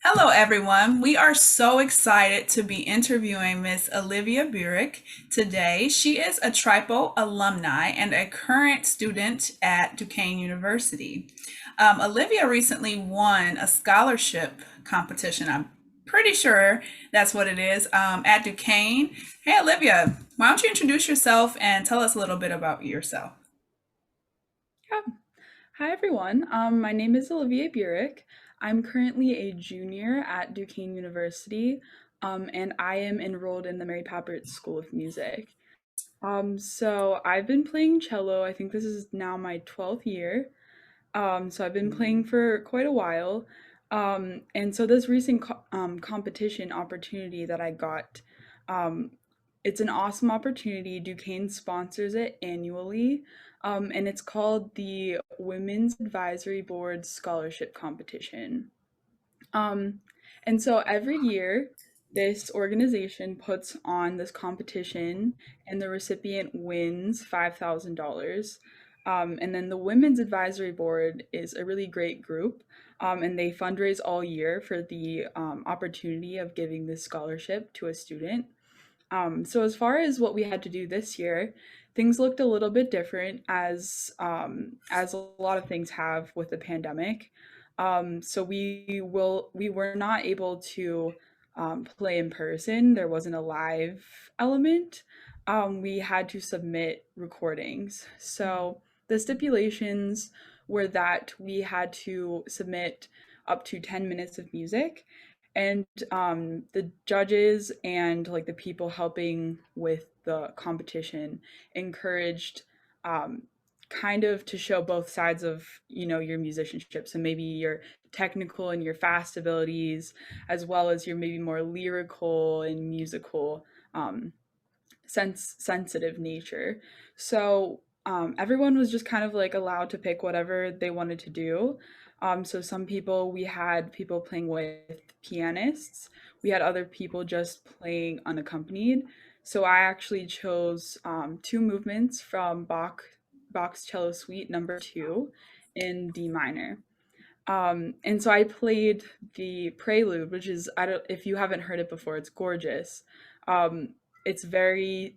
Hello, everyone. We are so excited to be interviewing Miss Olivia Burik today. She is a TRYPO alumni and a current student at Duquesne University. Olivia recently won a scholarship competition. I'm pretty sure that's what it is at Duquesne. Hey, Olivia, why don't you introduce yourself and tell us a little bit about yourself? Yeah. Hi, everyone. My name is Olivia Burik. I'm currently a junior at Duquesne University, and I am enrolled in the Mary Papert School of Music. So I've been playing cello. I think this is now my 12th year. So I've been playing for quite a while. And so this recent competition opportunity that I got, um, it's an awesome opportunity. Duquesne sponsors it annually, and it's called the Women's Advisory Board Scholarship Competition. Um, and so every year, this organization puts on this competition, and the recipient wins $5,000. And then the Women's Advisory Board is a really great group, and they fundraise all year for the opportunity of giving this scholarship to a student. So as far as what we had to do this year, things looked a little bit different as a lot of things have with the pandemic. So we were not able to play in person. There wasn't a live element. We had to submit recordings. So the stipulations were that we had to submit up to 10 minutes of music, and the judges and like the people helping with the competition encouraged um, kind of to show both sides of your musicianship, so maybe your technical and your fast abilities, as well as your maybe more lyrical and musical um, sensitive nature. So everyone was just kind of like allowed to pick whatever they wanted to do. So some people, we had people playing with pianists. We had other people just playing unaccompanied. So I actually chose two movements from Bach's Cello Suite Number Two in D minor. And so I played the prelude, which is, I don't, if you haven't heard it before, it's gorgeous. Um, it's very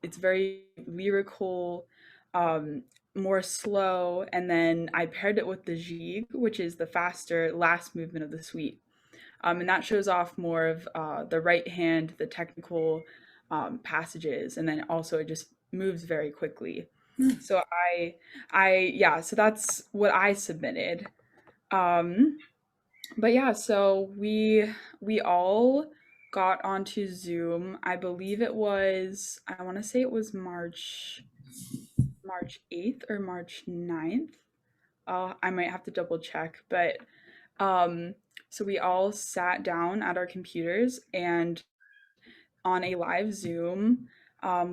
lyrical, um, more slow, and then I paired it with the jig, which is the faster last movement of the suite. And that shows off more of the right hand, the technical passages, and then also it just moves very quickly. So yeah, so that's what I submitted. Um, but yeah, so we all got onto Zoom. I believe it was, I want to say it was March 8th or March 9th. I might have to double check, but um so we all sat down at our computers, and on a live Zoom,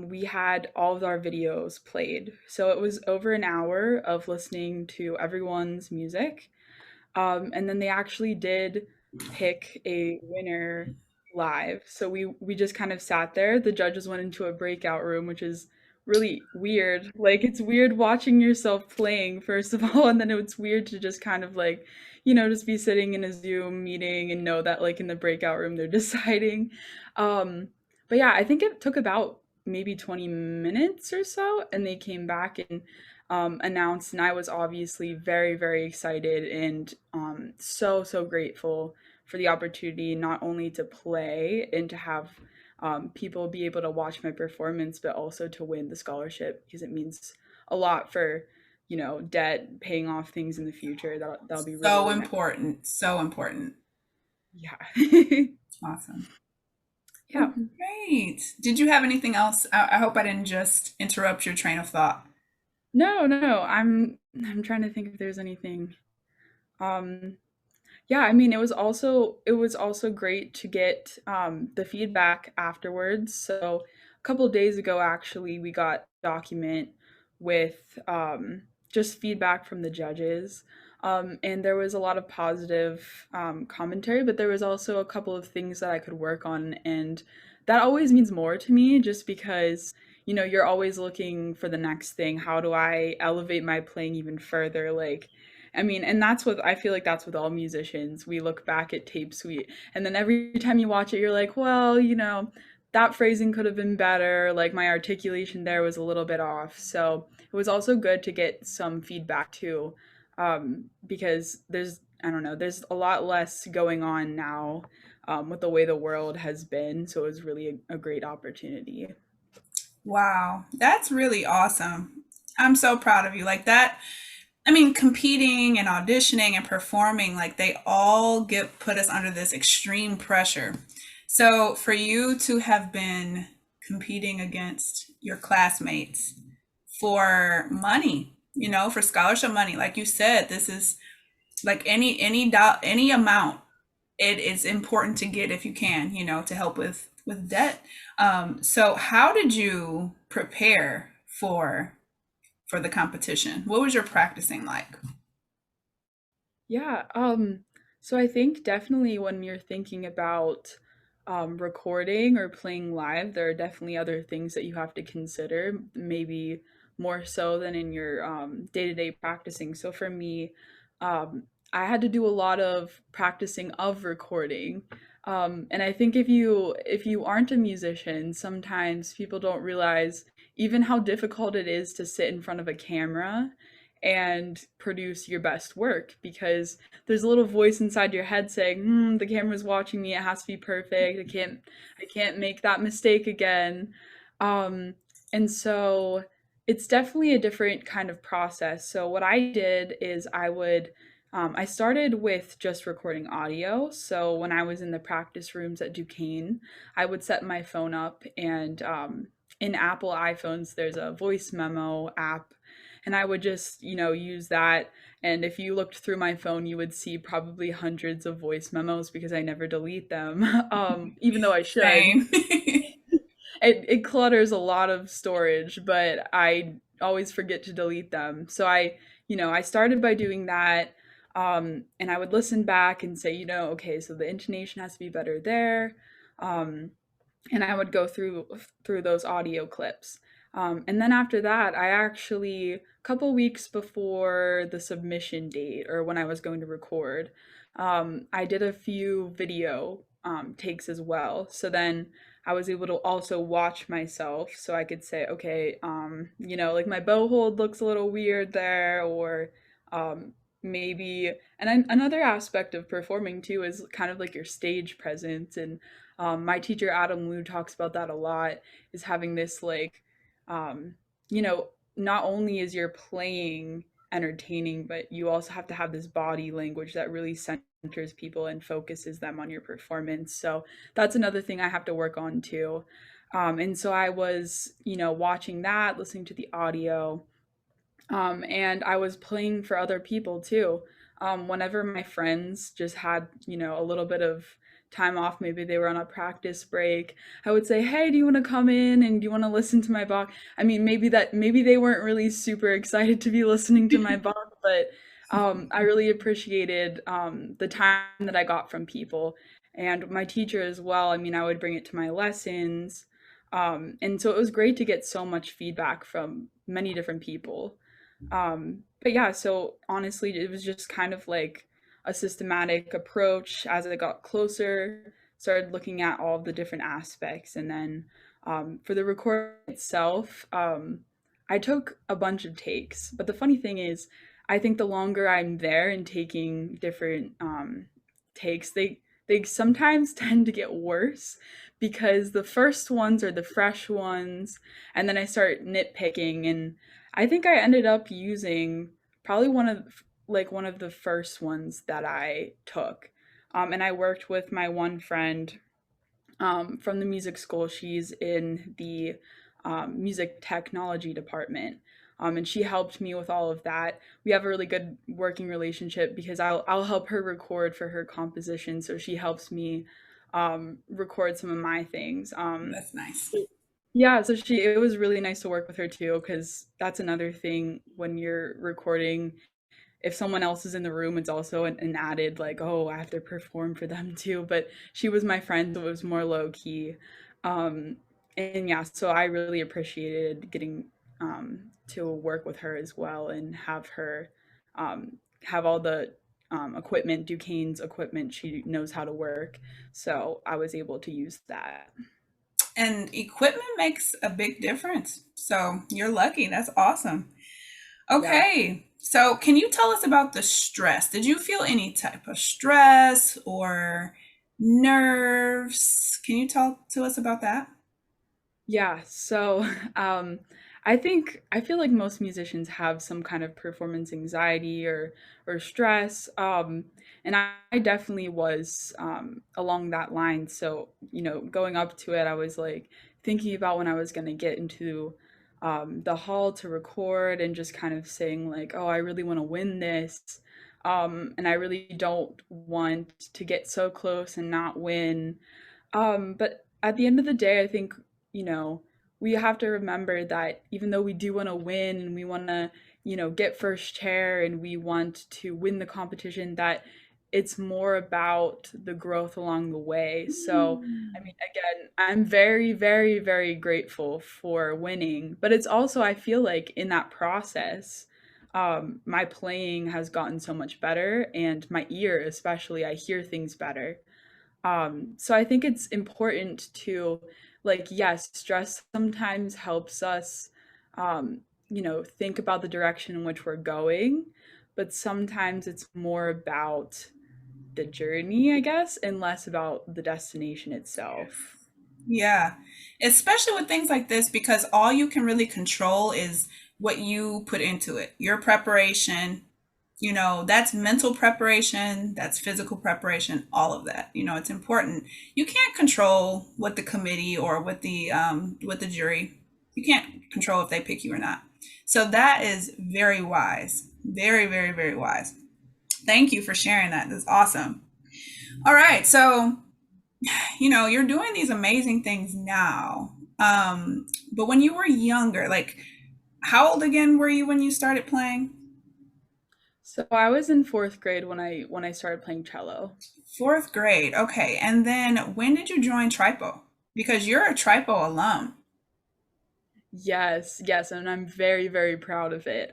we had all of our videos played. So it was over an hour of listening to everyone's music. And then they actually did pick a winner live. So we just kind of sat there. The judges went into a breakout room, which is really weird. Like it's weird watching yourself playing, first of all, and then it's weird to just kind of like, just be sitting in a Zoom meeting and know that like in the breakout room they're deciding. But yeah, I think it took about maybe 20 minutes or so, and they came back and announced, and I was obviously very, very excited and so grateful for the opportunity not only to play and to have people be able to watch my performance, but also to win the scholarship because it means a lot for debt, paying off things in the future. That'll be really So really nice. important. So important. Yeah. Awesome. Yeah. Well, great. Did you have anything else? I hope I didn't just interrupt your train of thought. No, no, I'm trying to think if there's anything. Um, Yeah, I mean, it was also great to get the feedback afterwards. So a couple days ago, actually, we got a document with just feedback from the judges, and there was a lot of positive commentary, but there was also a couple of things that I could work on, and that always means more to me, just because you're always looking for the next thing. How do I elevate my playing even further? Like I mean, and that's what I feel like that's with all musicians. We look back at tapes and then every time you watch it, you're like, well, that phrasing could have been better. Like my articulation there was a little bit off. So it was also good to get some feedback too, because I don't know, there's a lot less going on now with the way the world has been. So it was really a great opportunity. Wow, that's really awesome. I'm so proud of you. Like that, I mean, competing and auditioning and performing, like they all get put us under this extreme pressure. So for you to have been competing against your classmates for money, for scholarship money, like you said, this is like any amount it is important to get if you can, to help with debt. So how did you prepare for the competition? What was your practicing like? Yeah, so I think definitely when you're thinking about recording or playing live, there are definitely other things that you have to consider, maybe more so than in your day-to-day practicing. So for me, I had to do a lot of practicing of recording. And I think if you aren't a musician, sometimes people don't realize even how difficult it is to sit in front of a camera and produce your best work because there's a little voice inside your head saying, the camera's watching me, it has to be perfect. I can't make that mistake again. Um, and so it's definitely a different kind of process. So what I did is I started with just recording audio. So when I was in the practice rooms at Duquesne, I would set my phone up and in Apple iPhones, there's a voice memo app, and I would just, use that. And if you looked through my phone, you would see probably hundreds of voice memos because I never delete them, even though I should. Same. It clutters a lot of storage, but I always forget to delete them. So I started by doing that. And I would listen back and say, okay, so the intonation has to be better there. Um, and I would go through those audio clips. And then after that, I actually a couple weeks before the submission date or when I was going to record, I did a few video takes as well. So then I was able to also watch myself, so I could say, okay, like my bow hold looks a little weird there, or maybe. And then another aspect of performing too is kind of like your stage presence and my teacher Adam Liu talks about that a lot. Is having this like, um, you know, not only is your playing entertaining, but you also have to have this body language that really centers people and focuses them on your performance. So that's another thing I have to work on too. And so I was, watching that, listening to the audio, and I was playing for other people too. Whenever my friends just had, a little bit of time off, maybe they were on a practice break, I would say, "Hey, do you want to come in and do you want to listen to my Bach?" I mean, maybe they weren't really super excited to be listening to my Bach, but I really appreciated the time that I got from people and my teacher as well. I mean, I would bring it to my lessons. And so it was great to get so much feedback from many different people. But yeah, so honestly, it was just kind of like a systematic approach as I got closer, started looking at all of the different aspects. And then for the recording itself, I took a bunch of takes. But the funny thing is, I think the longer I'm there and taking different takes, they sometimes tend to get worse because the first ones are the fresh ones, and then I start nitpicking, and I think I ended up using probably one of the first ones that I took. And I worked with my one friend from the music school. She's in the music technology department. And she helped me with all of that. We have a really good working relationship because I'll help her record for her composition, so she helps me record some of my things. That's nice. Yeah, so it was really nice to work with her too, because that's another thing when you're recording. If someone else is in the room, it's also an added like, oh, I have to perform for them too. But she was my friend, so it was more low key. Um, and yeah, so I really appreciated getting to work with her as well and have her have all the equipment, Duquesne's equipment. She knows how to work, so I was able to use that. And equipment makes a big difference. So you're lucky. That's awesome. Yeah. Okay. So can you tell us about the stress? Did you feel any type of stress or nerves? Can you talk to us about that? Yeah, so um, I feel like most musicians have some kind of performance anxiety or stress, and I definitely was along that line. So going up to it, I was like thinking about when I was gonna get into the hall to record, and just kind of saying like, oh, I really want to win this, and I really don't want to get so close and not win. But at the end of the day, I think, you know, we have to remember that even though we do want to win and we want to, get first chair and we want to win the competition, that it's more about the growth along the way. So, I Mm. mean, again, I'm very, very, very grateful for winning, but it's also, I feel like in that process, my playing has gotten so much better, and my ear, especially, I hear things better. So I think it's important to, like, yes, stress sometimes helps us, think about the direction in which we're going, but sometimes it's more about the journey, I guess, and less about the destination itself. Yeah, especially with things like this, because all you can really control is what you put into it. Your preparation, that's mental preparation, that's physical preparation, all of that. It's important. You can't control what the committee or what the jury. You can't control if they pick you or not. So that is very wise. Very, very, very wise. Thank you for sharing that. That's awesome. All right, so you're doing these amazing things now. But when you were younger, like how old again were you when you started playing? So I was in fourth grade when I started playing cello. Fourth grade. Okay. And then when did you join TRYPO? Because you're a TRYPO alum. Yes, yes, and I'm very, very proud of it.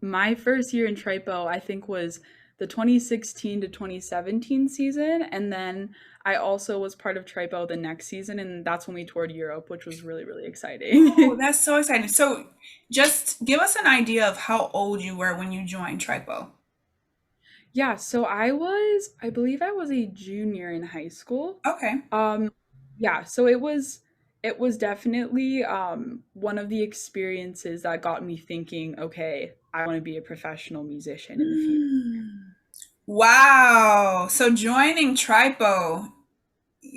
My first year in TRYPO, I think, was the 2016 to 2017 season, and then I also was part of TRYPO the next season, and that's when we toured Europe, which was really, really Oh, exciting. that's so exciting. So just give us an idea of how old you were when you joined TRYPO. Yeah, so I believe I was a junior in high school. Okay. Um, yeah, so it was definitely one of the experiences that got me thinking, okay, I want to be a professional musician in the future. Hmm. Wow. So joining TRYPO,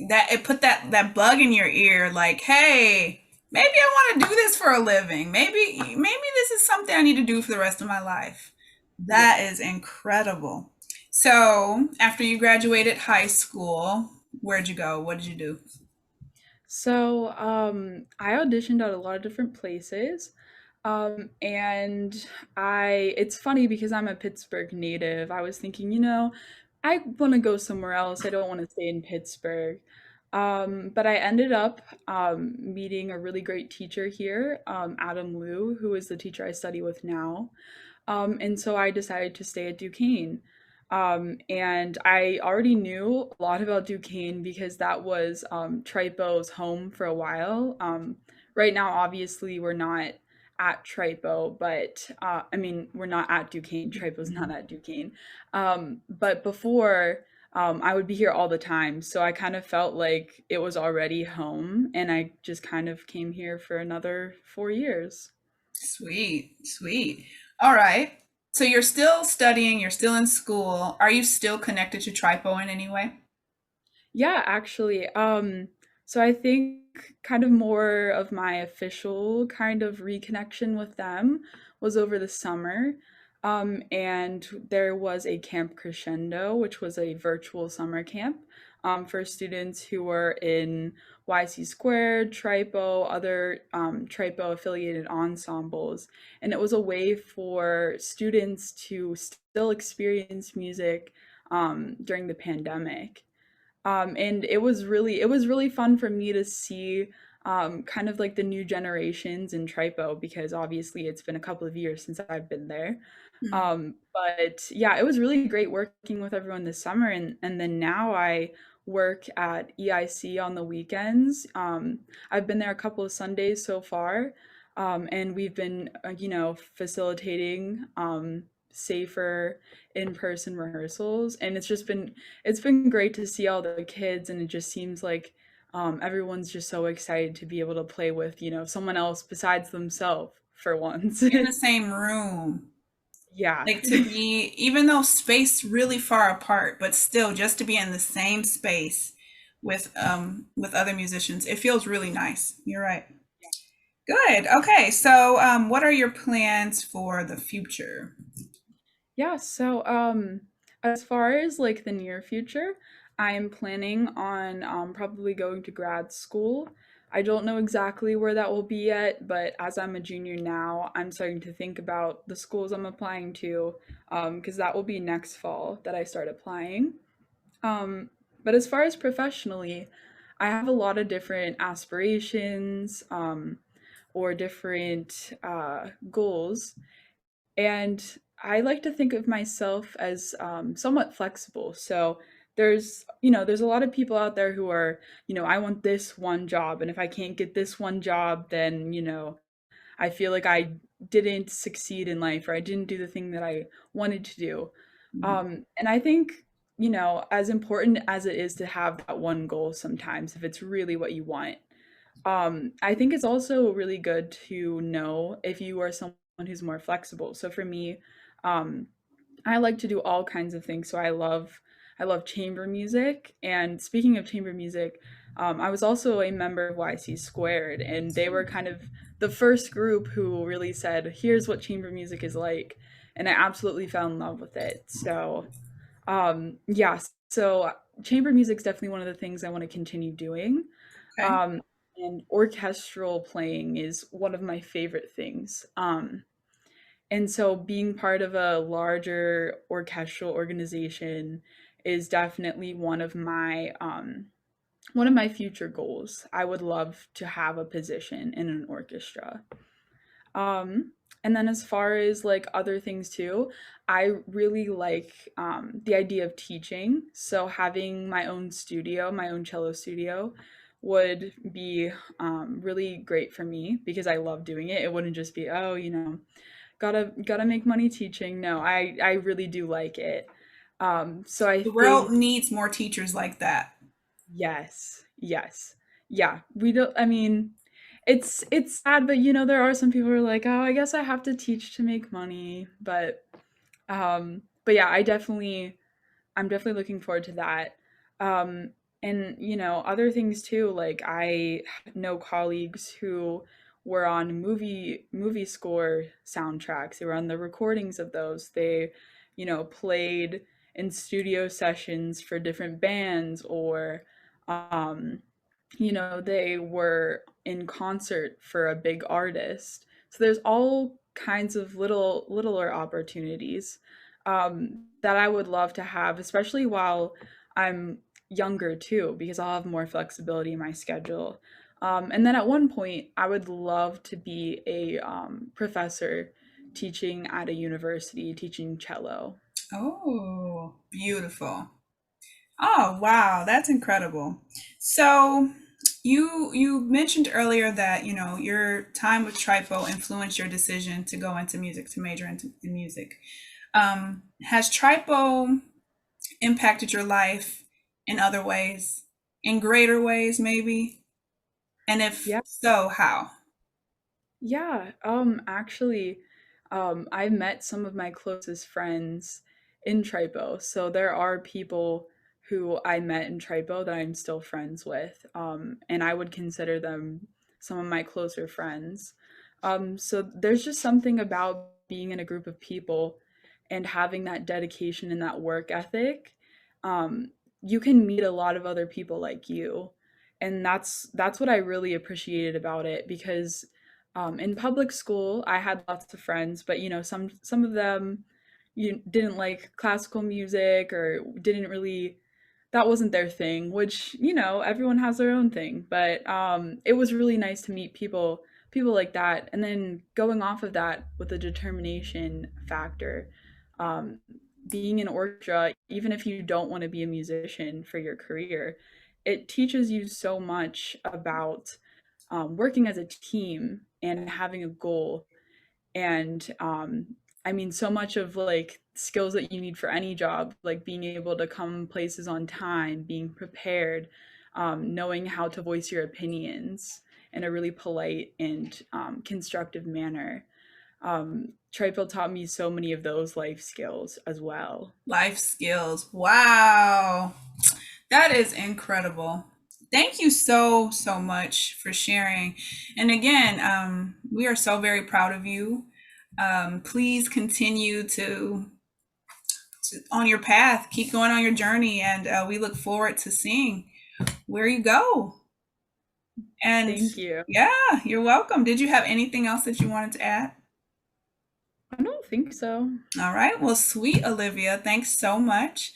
that it put that bug in your ear like, hey, maybe I want to do this for a living. Maybe this is something I need to do for the rest of my life. That is Yes. incredible. So after you graduated high school, where'd you go? What did you do? So, I auditioned at a lot of different places. And it's funny because I'm a Pittsburgh native. I was thinking, I want to go somewhere else. I don't want to stay in Pittsburgh. But I ended up meeting a really great teacher here, Adam Liu, who is the teacher I study with now. And so I decided to stay at Duquesne. And I already knew a lot about Duquesne because that was TRYPO's home for a while. Right now, obviously, we're not at TRYPO, but I mean, we're not at Duquesne. TRYPO's not at Duquesne. But before, I would be here all the time. So I kind of felt like it was already home. And I just kind of came here for another 4 years. Sweet, sweet. All right. So you're still studying, you're still in school. Are you still connected to TRYPO in any way? Yeah, actually. So I think kind of more of my official kind of reconnection with them was over the summer. And there was a Camp Crescendo, which was a virtual summer camp for students who were in YC Squared, TRYPO, other TRYPO affiliated ensembles. And it was a way for students to still experience music during the pandemic. And it was really fun for me to see kind of like the new generations in TRYPO because obviously it's been a couple of years since I've been there. Mm. But yeah, it was really great working with everyone this summer, and then now I work at EIC on the weekends. I've been there a couple of Sundays so far, and we've been, facilitating safer in-person rehearsals, and it's been great to see all the kids, and it just seems like everyone's just so excited to be able to play with, someone else besides themselves for once. In the same room. Yeah. Like to be, even though spaced really far apart, but still just to be in the same space with other musicians, it feels really nice. You're right. Good. Okay. So what are your plans for the future? Yeah, so as far as like the near future, I'm planning on probably going to grad school. I don't know exactly where that will be yet, but as I'm a junior now, I'm starting to think about the schools I'm applying to, because that will be next fall that I start applying. Um, but as far as professionally, I have a lot of different aspirations, or different goals, and I like to think of myself as somewhat flexible. So there's a lot of people out there who are, I want this one job, and if I can't get this one job, then I feel like I didn't succeed in life, or I didn't do the thing that I wanted to do. Mhm. And I think, as important as it is to have that one goal sometimes, if it's really what you want, I think it's also really good to know if you are someone who's more flexible. So for me, um, I like to do all kinds of things. So I love chamber music. And speaking of chamber music, I was also a member of YC Squared, and they were kind of the first group who really said, "Here's what chamber music is like," and I absolutely fell in love with it. So yeah, so chamber music is definitely one of the things I want to continue doing. Okay. Um, and orchestral playing is one of my favorite things. And so being part of a larger orchestral organization is definitely one of my future goals. I would love to have a position in an orchestra. Um, and then as far as like other things too, I really like the idea of teaching. So having my own studio, my own cello studio, would be really great for me because I love doing it. It wouldn't just be, oh, gotta make money teaching. No, I really do like it. So I The world think needs more teachers like that. yes, yes, yeah. We don't. I mean, it's sad, but there are some people who are like, oh, I guess I have to teach to make money. But yeah, I'm definitely looking forward to that. Um, and other things too. Like I know colleagues who were on movie score soundtracks. They were on the recordings of those. They, played in studio sessions for different bands, or um, they were in concert for a big artist. So there's all kinds of littler opportunities that I would love to have, especially while I'm younger too, because I'll have more flexibility in my schedule. And then at one point, I would love to be a professor teaching at a university, teaching cello. Oh, beautiful. Oh, wow, that's incredible. So, you mentioned earlier that, your time with Tripo influenced your decision to go into music, to major in music. Has Tripo impacted your life in other ways, in greater ways, maybe? And if Yeah. so, how? Yeah, actually, I met some of my closest friends in Tripo. So there are people who I met in Tripo that I'm still friends with, and I would consider them some of my closer friends. So there's just something about being in a group of people and having that dedication and that work ethic. Um, you can meet a lot of other people like you, and that's what I really appreciated about it because in public school, I had lots of friends, but some of them you didn't like classical music or didn't really that wasn't their thing, which, everyone has their own thing. But it was really nice to meet people like that. And then going off of that with the determination factor, um, being in orchestra, even if you don't want to be a musician for your career, it teaches you so much about working as a team and having a goal. And I mean, so much of like skills that you need for any job, like being able to come places on time, being prepared, knowing how to voice your opinions in a really polite and constructive manner. TRYPO taught me so many of those life skills as well. Life skills. Wow. That is incredible. Thank you so, so much for sharing. And again, we are so very proud of you. Please continue to on your path, keep going on your journey, and we look forward to seeing where you go. And Thank you. yeah, you're welcome. Did you have anything else that you wanted to add? I don't think so. All right. Well, sweet Olivia, thanks so much.